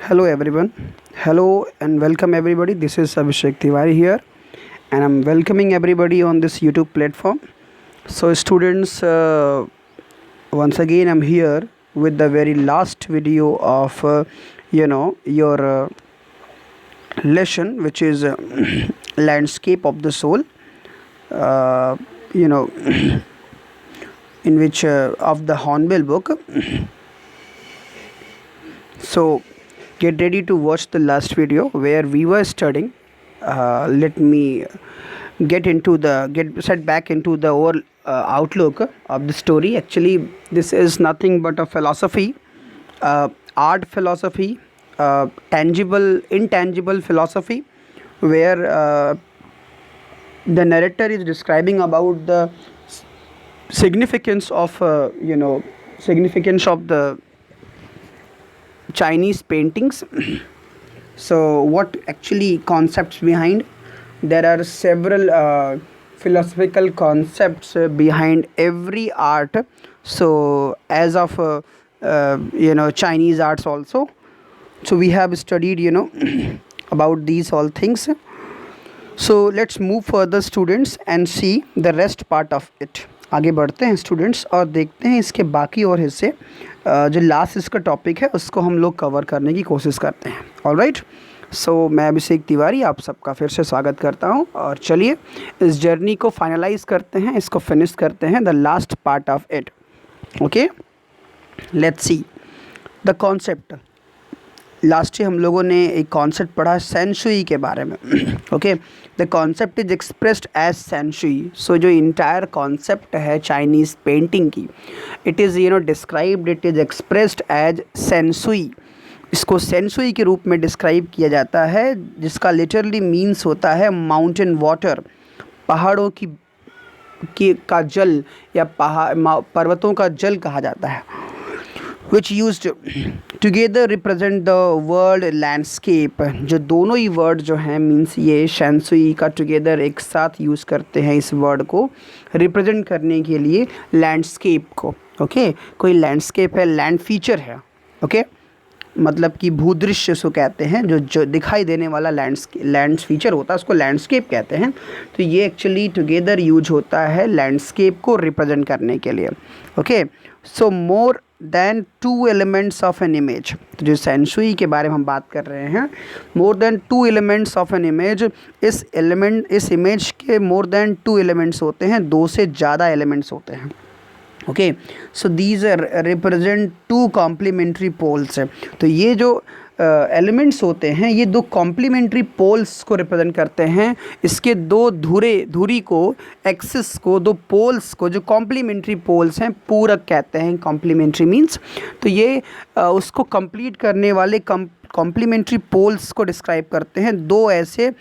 Hello everyone. Hello and welcome everybody. This is Abhishek Tiwari here and I'm welcoming everybody on this YouTube platform. So students, once again I'm here with the very last video of your lesson, which is landscape of the soul. Uh, you know in which of the Hornbill book. So get ready to watch the last video where we were studying. Let me get set back into the overall outlook of the story. Actually, this is nothing but a philosophy, art philosophy, tangible, intangible philosophy, where the narrator is describing about the significance of significance of the Chinese paintings. So what actually concepts behind? There are several philosophical concepts behind every art. So as of Chinese arts also. So we have studied about these all things. So let's move further students and see the rest part of it. आगे बढ़ते हैं students और देखते हैं इसके बाकी और हिस्से जो लास्ट इसका टॉपिक है उसको हम लोग कवर करने की कोशिश करते हैं. ऑलराइट, सो मैं अभिषेक तिवारी आप सबका फिर से स्वागत करता हूं और चलिए इस जर्नी को फाइनलाइज करते हैं, इसको फिनिश करते हैं, the last part of it. Okay, let's see the concept. Last हम लोगों ने एक कॉन्सेप्ट पढ़ा सेंशुई के बारे में. Okay, the concept is expressed as shanshui. So जो इंटायर कॉन्सेप्ट है चाइनीज़ पेंटिंग की, it is described, it is expressed as shanshui. इसको सेंशुई के रूप में डिस्क्राइब किया जाता है, जिसका लिटरली मीन्स होता है माउंटेन वाटर, पहाड़ों की का जल या पर्वतों का जल कहा जाता है. which used together represent the world landscape. जो दोनों ही वर्ड जो हैं मीन्स ये शेंसुई का टुगेदर एक साथ यूज़ करते हैं इस वर्ड को रिप्रेजेंट करने के लिए लैंडस्केप को. ओके, कोई लैंडस्केप है, लैंड फीचर है. ओके, मतलब कि भूदृश्य उसको कहते हैं, जो दिखाई देने वाला लैंड फीचर होता है उसको लैंडस्केप कहते हैं. तो ये एक्चुअली टुगेदर यूज होता है लैंडस्केप को रिप्रेजेंट करने के लिए. Okay, so more than two elements of an image. तो जो सेंशुई के बारे में हम बात कर रहे हैं, more than two elements of an image. इस इमेज के मोर देन टू एलिमेंट्स होते हैं, दो से ज़्यादा एलिमेंट्स होते हैं. Okay, so these represent two complementary poles. तो ये जो एलिमेंट्स होते हैं ये दो कॉम्प्लीमेंट्री पोल्स को रिप्रेजेंट करते हैं. इसके दो धुरी को, एक्सिस को, दो पोल्स को, जो कॉम्प्लीमेंट्री पोल्स हैं, पूरक कहते हैं. कॉम्प्लीमेंट्री मीन्स तो ये उसको कंप्लीट करने वाले कॉम्प्लीमेंट्री पोल्स को डिस्क्राइब करते हैं. दो ऐसे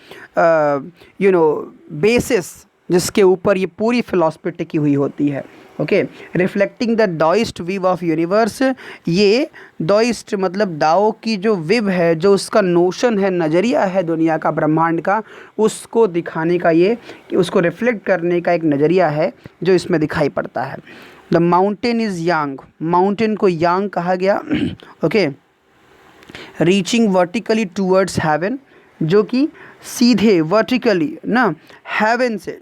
बेसिस जिसके ऊपर ये पूरी फिलॉसफी टिकी हुई होती है. Okay, reflecting the Daoist view of universe. ये दाओइस्ट मतलब दाओ की जो विव है, जो उसका नोशन है, नज़रिया है दुनिया का, ब्रह्मांड का, उसको दिखाने का, ये कि उसको रिफ्लेक्ट करने का एक नज़रिया है जो इसमें दिखाई पड़ता है. The mountain is yang. Mountain को यांग कहा गया. Okay, reaching vertically towards heaven, जो कि सीधे वर्टिकली ना हेवन से,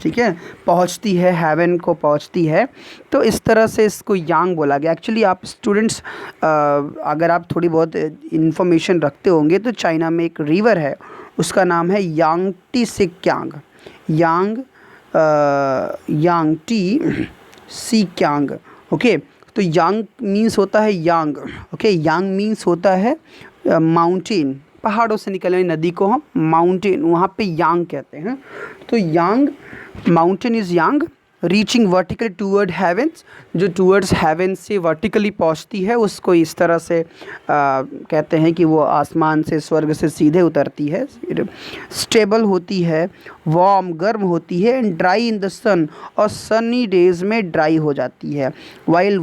ठीक है, पहुंचती है, हेवन को पहुंचती है. तो इस तरह से इसको यांग बोला गया. एक्चुअली आप स्टूडेंट्स अगर आप थोड़ी बहुत इन्फॉर्मेशन रखते होंगे तो चाइना में एक रिवर है, उसका नाम है यांगटी सिक्यांग. यांगटी सिक्यांग. ओके, तो यांग मीन्स होता है यांग. ओके, यांग मीन्स होता है माउंटेन, पहाड़ों से निकलने वाली नदी को हम माउंटेन, वहाँ पे यांग कहते हैं. तो yang, mountain is yang, reaching vertically toward heavens, जो टूवर्ड्स हेवन से वर्टिकली पहुँचती है, उसको इस तरह से कहते हैं कि वो आसमान से, स्वर्ग से सीधे उतरती है. स्टेबल होती है, वार्म, गर्म होती है, एंड ड्राई इन द सन, और सनी डेज में ड्राई हो जाती है. वाइल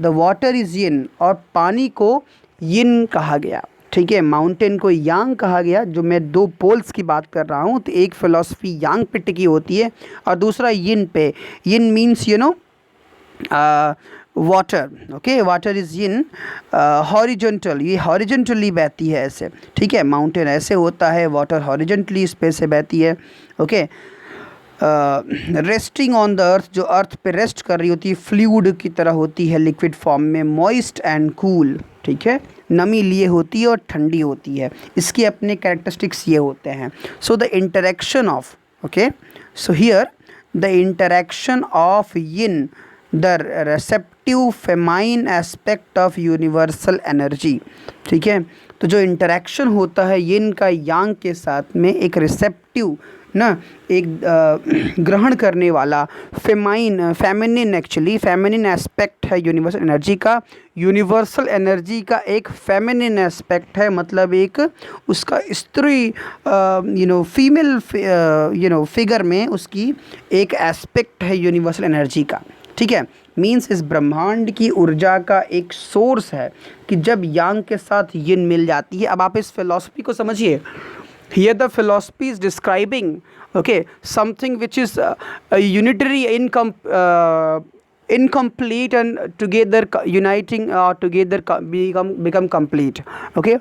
द वाटर इज़ यिन, और पानी को यिन कहा गया. ठीक है, माउंटेन को यांग कहा गया. जो मैं दो पोल्स की बात कर रहा हूँ, तो एक फ़िलॉसफी यांग पे टिकी होती है और दूसरा यिन पे. Yin means water, okay, water is in horizontal, ये हॉरिजॉन्टली बहती है ऐसे, ठीक है, माउंटेन ऐसे होता है, वाटर हॉरिजॉन्टली इस पे से बहती है, okay. Resting on the earth, जो अर्थ पे रेस्ट कर रही होती है, फ्लूइड की तरह होती है, लिक्विड फॉर्म में, मॉइस्ट एंड कूल, ठीक है, नमी लिए होती है और ठंडी होती है, इसके अपने कैरेक्टरिस्टिक्स ये होते हैं। So the interaction of, okay, so here the interaction of yin, the receptive feminine aspect of universal energy, ठीक है, तो जो इंटरेक्शन होता है यिन का यांग के साथ में, एक रिसेप्टिव ना, एक ग्रहण करने वाला, फेमिनिन एक्चुअली फेमिनिन एस्पेक्ट है यूनिवर्सल एनर्जी का, यूनिवर्सल एनर्जी का एक फेमिनिन एस्पेक्ट है, मतलब एक उसका स्त्री फीमेल फिगर में उसकी एक एस्पेक्ट है यूनिवर्सल एनर्जी का, ठीक है। मीन्स इस ब्रह्मांड की ऊर्जा का एक सोर्स है कि जब यांग के साथ यिन मिल जाती है। अब आप इस फिलॉसफी को समझिए। Here the philosophy is describing, okay, something which is unitary, incomplete, and together uniting, together become complete, okay,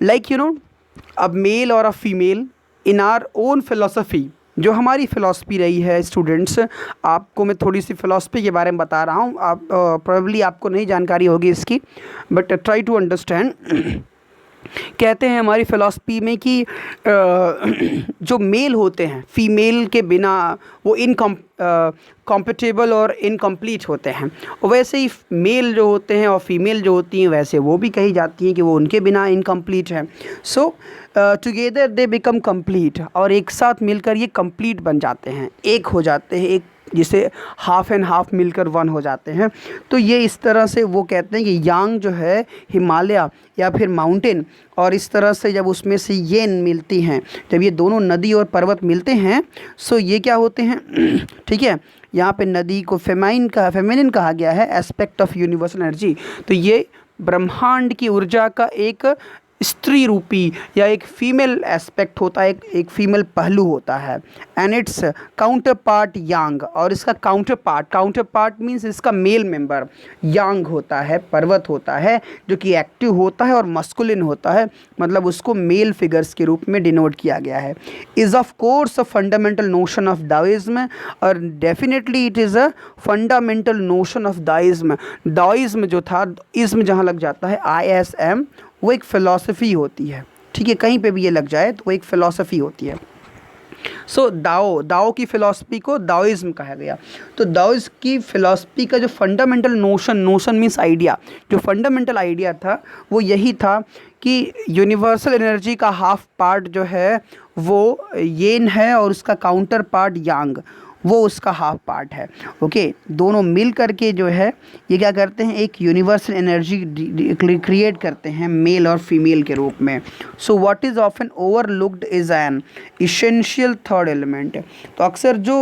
like a male or a female in our own philosophy, जो हमारी फ़िलासफ़ी रही है स्टूडेंट्स। आपको मैं थोड़ी सी philosophy के बारे में बता रहा हूँ, आप प्रोबेबली आपको नहीं जानकारी होगी इसकी, बट ट्राई टू अंडरस्टैंड। कहते हैं हमारी फ़िलासफ़ी में कि जो मेल होते हैं फीमेल के बिना वो कॉम्पेटेबल और इनकम्प्लीट होते हैं, वैसे ही मेल जो होते हैं और फीमेल जो होती हैं वैसे वो भी कही जाती हैं कि वो उनके बिना इनकम्प्लीट हैं। सो टुगेदर दे बिकम कंप्लीट, और एक साथ मिलकर ये कंप्लीट बन जाते हैं, एक हो जाते हैं, एक जिसे हाफ़ एंड हाफ़ मिलकर वन हो जाते हैं। तो ये इस तरह से वो कहते हैं कि यांग जो है हिमालय या फिर माउंटेन, और इस तरह से जब उसमें से येन मिलती हैं, जब ये दोनों नदी और पर्वत मिलते हैं, सो ये क्या होते हैं, ठीक है, यहाँ पे नदी को फेमिनिन कहा गया है, एस्पेक्ट ऑफ यूनिवर्सल एनर्जी। तो ये ब्रह्मांड की ऊर्जा का एक स्त्री रूपी या एक फीमेल एस्पेक्ट होता है, एक फीमेल पहलू होता है, एंड इट्स काउंटर पार्ट यांग, और इसका काउंटर पार्ट मीन्स इसका मेल मेंबर यांग होता है, पर्वत होता है, जो कि एक्टिव होता है और मस्कुलिन होता है, मतलब उसको मेल फिगर्स के रूप में डिनोट किया गया है। Is of course a fundamental notion of Daoism, और definitely it is a fundamental notion of Daoism. Daoism जो था, इज्म जहाँ लग जाता है ISM, वो एक फ़िलासफ़ी होती है, ठीक है, कहीं पे भी ये लग जाए तो वो एक फ़िलासफ़ी होती है। सो दाओ की फ़िलासफ़ी को दाओइज्म कहा गया। तो दाओइज्म की फ़िलासफ़ी का जो फंडामेंटल नोशन मीन्स आइडिया, जो फंडामेंटल आइडिया था वो यही था कि यूनिवर्सल एनर्जी का हाफ पार्ट जो है वो येन है, और उसका काउंटर पार्ट यांग, वो उसका हाफ पार्ट है, ओके। दोनों मिल करके जो है ये क्या करते हैं, एक यूनिवर्सल एनर्जी क्रिएट करते हैं मेल और फीमेल के रूप में। So what is often overlooked is an essential third element. तो अक्सर जो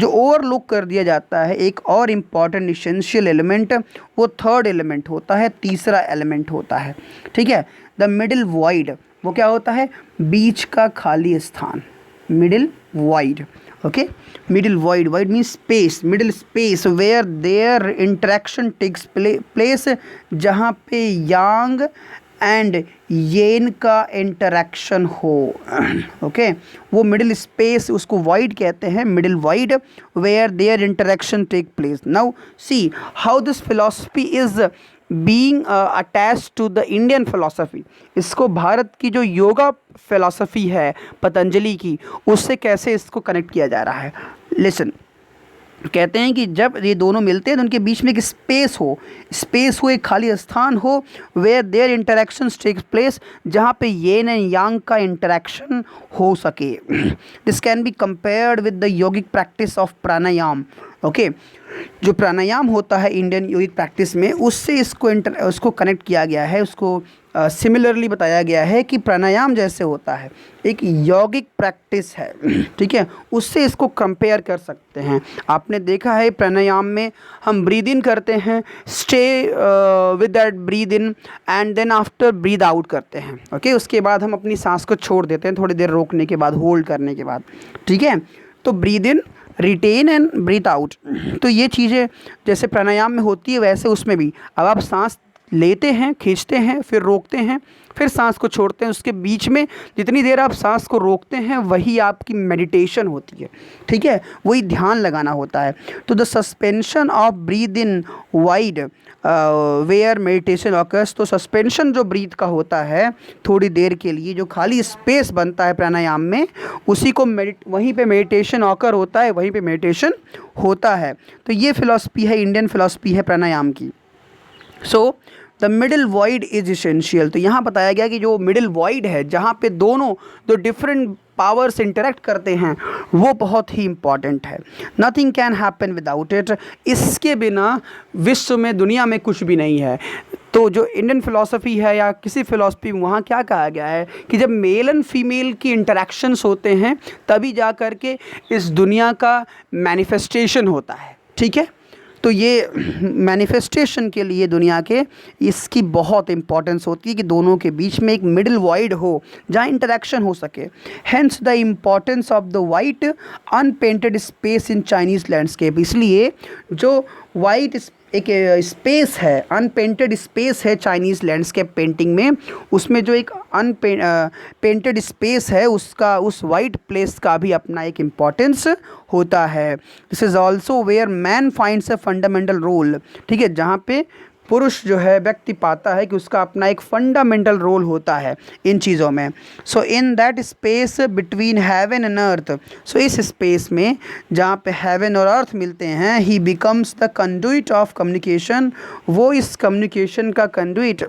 ओवरलुक कर दिया जाता है एक और इम्पॉर्टेंट इसेंशियल एलिमेंट, वो थर्ड एलिमेंट होता है, तीसरा एलिमेंट होता है, ठीक है। द मिडिल वॉइड, वो क्या होता है, बीच का खाली स्थान, middle void, okay, middle void means space, middle space where their interaction takes place, जहाँ पे yang एंड येन का इंटरेक्शन हो, ओके, वो मिडिल स्पेस उसको वाइड कहते हैं, middle void, where there interaction take place. Now see how this philosophy is being attached to the Indian philosophy. इसको भारत की जो योगा फिलॉसफी है पतंजलि की, उससे कैसे इसको कनेक्ट किया जा रहा है। लिसन, कहते हैं कि जब ये दोनों मिलते हैं तो उनके बीच में एक स्पेस हो, एक खाली स्थान हो, where there interactions take place, जहाँ पे येन एंड यांग का इंटरेक्शन हो सके। This can be compared with the yogic practice of pranayama, okay. जो प्राणायाम होता है इंडियन योगिक प्रैक्टिस में, उससे उसको कनेक्ट किया गया है, उसको सिमिलरली बताया गया है कि प्राणायाम जैसे होता है, एक यौगिक प्रैक्टिस है, ठीक है, उससे इसको कंपेयर कर सकते हैं। आपने देखा है प्राणायाम में हम ब्रीद इन करते हैं, stay with that breath in and then after breathe out करते हैं, ओके। उसके बाद हम अपनी सांस को छोड़ देते हैं थोड़ी देर रोकने के बाद, होल्ड करने के बाद, ठीक है। तो breathe in retain and breathe out. तो ये चीज़ें जैसे प्राणायाम में होती है वैसे उसमें भी, अब आप सांस लेते हैं, खींचते हैं, फिर रोकते हैं, फिर सांस को छोड़ते हैं, उसके बीच में जितनी देर आप सांस को रोकते हैं वही आपकी मेडिटेशन होती है, ठीक है, वही ध्यान लगाना होता है। तो the suspension of breath in void where meditation occurs, तो सस्पेंशन जो ब्रीथ का होता है थोड़ी देर के लिए, जो खाली स्पेस बनता है प्राणायाम में, उसी को वहीं पे मेडिटेशन ऑकर होता है, वहीं पे मेडिटेशन होता है। तो ये फिलॉसफी है, इंडियन फिलॉसफी है प्राणायाम की। So the middle void is essential. तो यहाँ बताया गया कि जो मिडिल वॉइड है, जहाँ पे दोनों दो डिफरेंट पावर्स इंटरेक्ट करते हैं, वो बहुत ही इम्पॉर्टेंट है। Nothing can happen without it, इसके बिना विश्व में, दुनिया में कुछ भी नहीं है। तो जो इंडियन फिलॉसफी है या किसी फिलॉसफी में, वहाँ क्या कहा गया है कि जब मेल एंड फीमेल की इंटरेक्शंस होते हैं तभी जा कर के इस दुनिया का मैनिफेस्टेशन होता है, ठीक है। तो ये मैनिफेस्टेशन के लिए दुनिया के इसकी बहुत इंपॉर्टेंस होती है कि दोनों के बीच में एक मिडिल वॉइड हो जहाँ इंटरेक्शन हो सके। Hence the importance of the white unpainted space in Chinese landscape. इसलिए जो वाइट एक स्पेस है, अनपेंटेड स्पेस है चाइनीज़ लैंडस्केप पेंटिंग में, उसमें जो एक पेंटेड स्पेस है उसका, उस वाइट प्लेस का भी अपना एक इम्पॉर्टेंस होता है। This is also where man finds a fundamental role, ठीक है, जहाँ पे पुरुष जो है व्यक्ति पाता है कि उसका अपना एक फंडामेंटल रोल होता है इन चीज़ों में। So in that space between heaven and earth, so इस स्पेस में जहाँ पे हेवन और अर्थ मिलते हैं, ही becomes the conduit of communication, वो इस कम्युनिकेशन का कंडुइट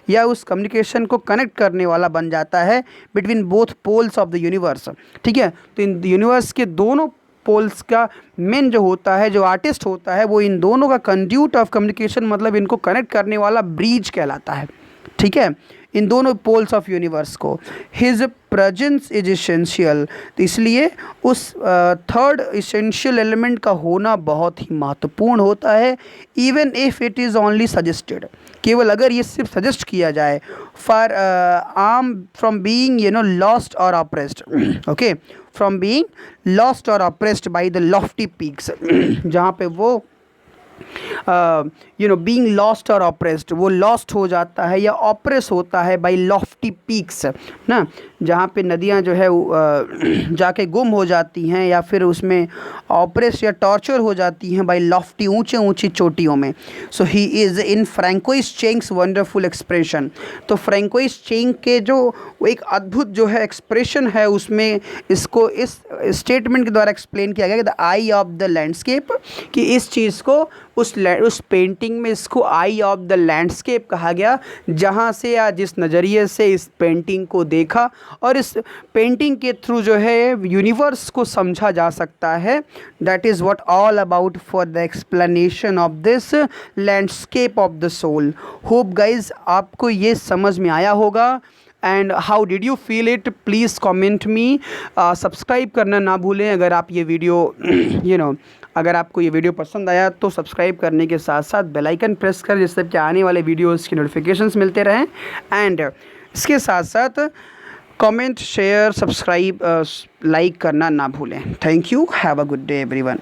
या उस कम्युनिकेशन को कनेक्ट करने वाला बन जाता है between both poles of the universe, ठीक है। तो इन यूनिवर्स के दोनों पोल्स का मेन जो होता है, जो आर्टिस्ट होता है, वो इन दोनों का कंड्यूट ऑफ कम्युनिकेशन, मतलब इनको कनेक्ट करने वाला ब्रिज कहलाता है, ठीक है, इन दोनों पोल्स ऑफ यूनिवर्स को। हिज प्रेजेंस इज इसेंशियल, तो इसलिए उस थर्ड इसेंशियल एलिमेंट का होना बहुत ही महत्वपूर्ण होता है। Even if it is only suggested, केवल अगर ये सिर्फ सजेस्ट किया जाए, far um from being lost और oppressed, okay, from being lost और oppressed by the lofty peaks, जहाँ पे वो बीइंग लॉस्ट और ऑप्रेस्ड, वो लॉस्ट हो जाता है या ऑप्रेस होता है बाय लॉफ्टी पीक्स ना, जहाँ पे नदियाँ जो है जाके गुम हो जाती हैं या फिर उसमें ऑप्रेस या टॉर्चर हो जाती हैं बाय लॉफ्टी, ऊंचे ऊंची चोटियों में। So he is in François Cheng's wonderful expression, तो फ्रैंकोइस चेंग के जो एक अद्भुत जो है एक्सप्रेशन है, उसमें इसको इस स्टेटमेंट के द्वारा एक्सप्लेन किया गया कि the I of the landscape, कि इस चीज़ को उस पेंटिंग में इसको आई ऑफ द लैंडस्केप कहा गया, जहाँ से या जिस नज़रिए से इस पेंटिंग को देखा और इस पेंटिंग के थ्रू जो है यूनिवर्स को समझा जा सकता है। That is what all about for the explanation of this landscape of the soul. Hope guys आपको ये समझ में आया होगा। And how did you feel it, please comment me. Subscribe करना ना भूलें अगर आप ये वीडियो अगर आपको ये वीडियो पसंद आया तो सब्सक्राइब करने के साथ साथ बेल आइकन प्रेस कर, जिससे कि आने वाले वीडियोस की नोटिफिकेशंस मिलते रहें। एंड इसके साथ साथ कमेंट, शेयर, सब्सक्राइब, लाइक करना ना भूलें। Thank you, have a good day everyone.